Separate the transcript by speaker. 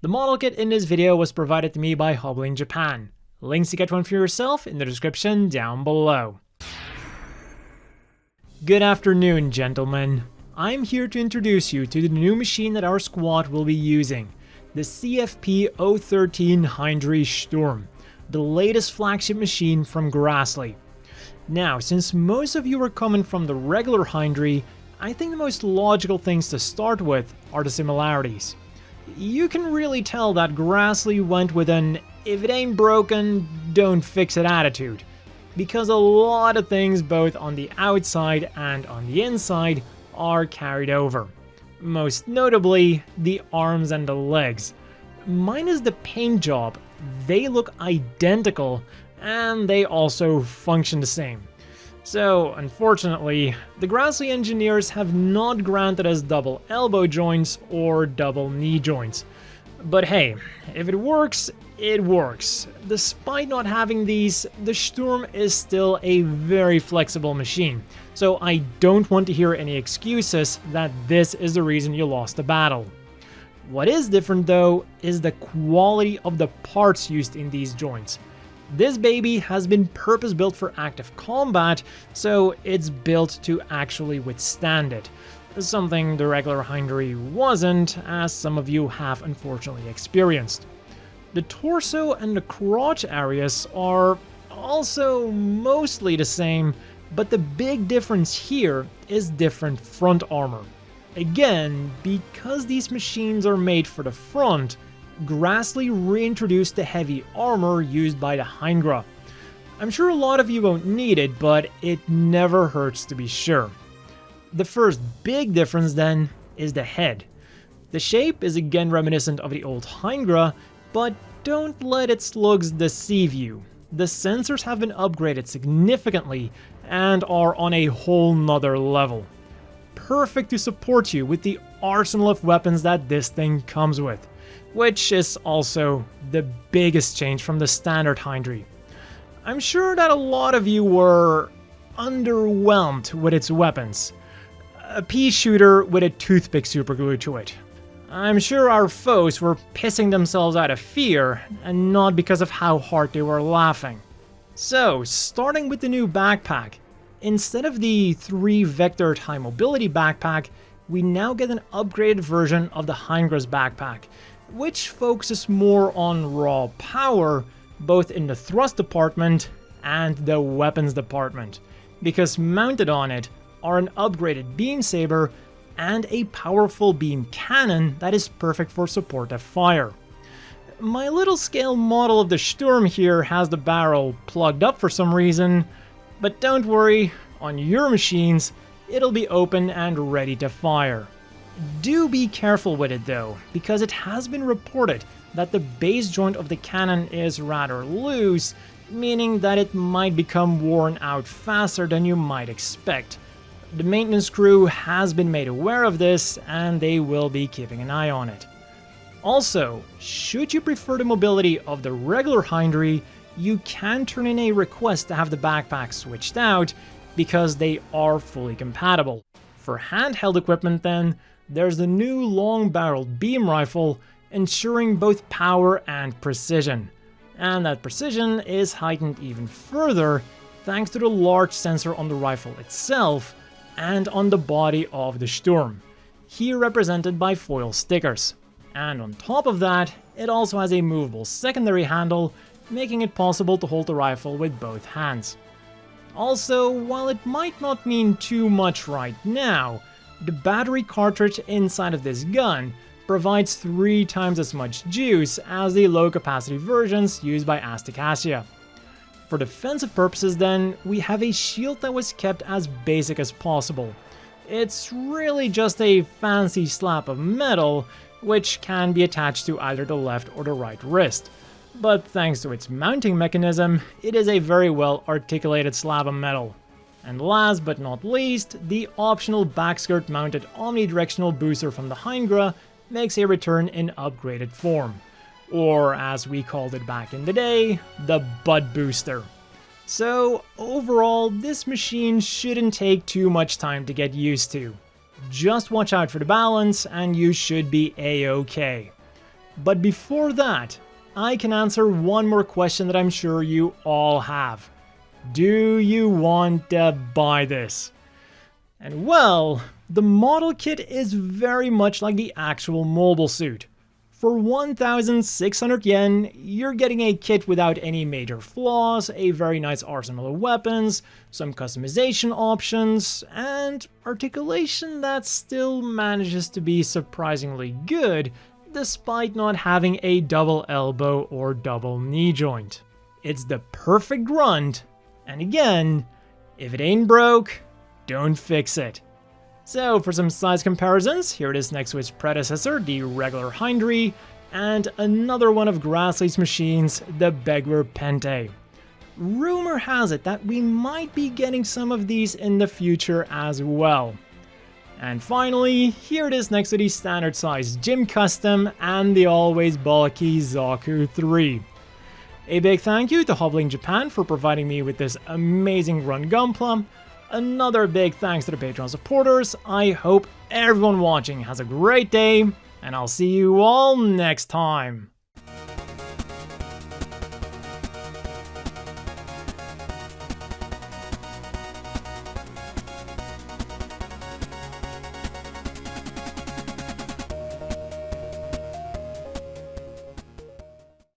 Speaker 1: The model kit in this video was provided to me by Hobbling Japan. Links to get one for yourself in the description down below. Good afternoon, gentlemen. I'm here to introduce you to the new machine that our squad will be using, the CFP-013 Heindree Sturm, the latest flagship machine from Grassley. Now, since most of you are coming from the regular Heindree, I think the most logical things to start with are the similarities. You can really tell that Grassley went with an if it ain't broken, don't fix it attitude, because a lot of things both on the outside and on the inside are carried over. Most notably, the arms and the legs. Minus the paint job, they look identical and they also function the same. So, unfortunately, the Grassley engineers have not granted us double elbow joints or double knee joints. But hey, if it works, it works. Despite not having these, the Sturm is still a very flexible machine, so I don't want to hear any excuses that this is the reason you lost the battle. What is different though is the quality of the parts used in these joints. This baby has been purpose-built for active combat, so it's built to actually withstand it. Something the regular Heindree wasn't, as some of you have unfortunately experienced. The torso and the crotch areas are also mostly the same, but the big difference here is different front armor. Again, because these machines are made for the front, Grassley reintroduced the heavy armor used by the Heindree. I'm sure a lot of you won't need it, but it never hurts to be sure. The first big difference then is the head. The shape is again reminiscent of the old Heindree, but don't let its looks deceive you. The sensors have been upgraded significantly and are on a whole nother level. Perfect to support you with the arsenal of weapons that this thing comes with, which is also the biggest change from the standard Heindree. I'm sure that a lot of you were underwhelmed with its weapons. A pea shooter with a toothpick superglued to it. I'm sure our foes were pissing themselves out of fear, and not because of how hard they were laughing. So, starting with the new backpack, instead of the 3-vector high mobility backpack, we now get an upgraded version of the Heindree's backpack, which focuses more on raw power, both in the thrust department and the weapons department, because mounted on it are an upgraded beam saber and a powerful beam cannon that is perfect for supportive fire. My little scale model of the Sturm here has the barrel plugged up for some reason, but don't worry, on your machines, it'll be open and ready to fire. Do be careful with it though, because it has been reported that the base joint of the cannon is rather loose, meaning that it might become worn out faster than you might expect. The maintenance crew has been made aware of this, and they will be keeping an eye on it. Also, should you prefer the mobility of the regular Heindree, you can turn in a request to have the backpack switched out, because they are fully compatible. For handheld equipment then, there's the new long-barreled beam rifle, ensuring both power and precision. And that precision is heightened even further thanks to the large sensor on the rifle itself and on the body of the Sturm, here represented by foil stickers. And on top of that, it also has a movable secondary handle, making it possible to hold the rifle with both hands. Also, while it might not mean too much right now, the battery cartridge inside of this gun provides 3 times as much juice as the low-capacity versions used by Aztec Asia. For defensive purposes then, we have a shield that was kept as basic as possible. It's really just a fancy slab of metal, which can be attached to either the left or the right wrist. But thanks to its mounting mechanism, it is a very well articulated slab of metal. And last but not least, the optional backskirt mounted omnidirectional booster from the Heindree makes a return in upgraded form. Or as we called it back in the day, the butt booster. So overall, this machine shouldn't take too much time to get used to. Just watch out for the balance and you should be a-okay. But before that, I can answer one more question that I'm sure you all have. Do you want to buy this? And well, the model kit is very much like the actual mobile suit. For 1,600 yen, you're getting a kit without any major flaws, a very nice arsenal of weapons, some customization options, and articulation that still manages to be surprisingly good, despite not having a double elbow or double knee joint. It's the perfect grunt, and again, if it ain't broke, don't fix it. So for some size comparisons, here it is next to its predecessor, the regular Heindree, and another one of Grassley's machines, the Begler Pente. Rumor has it that we might be getting some of these in the future as well. And finally, here it is next to the standard size Gym Custom and the always bulky Zaku 3. A big thank you to Hobbling Japan for providing me with this amazing run Gunpla. Another big thanks to the Patreon supporters. I hope everyone watching has a great day, and I'll see you all next time.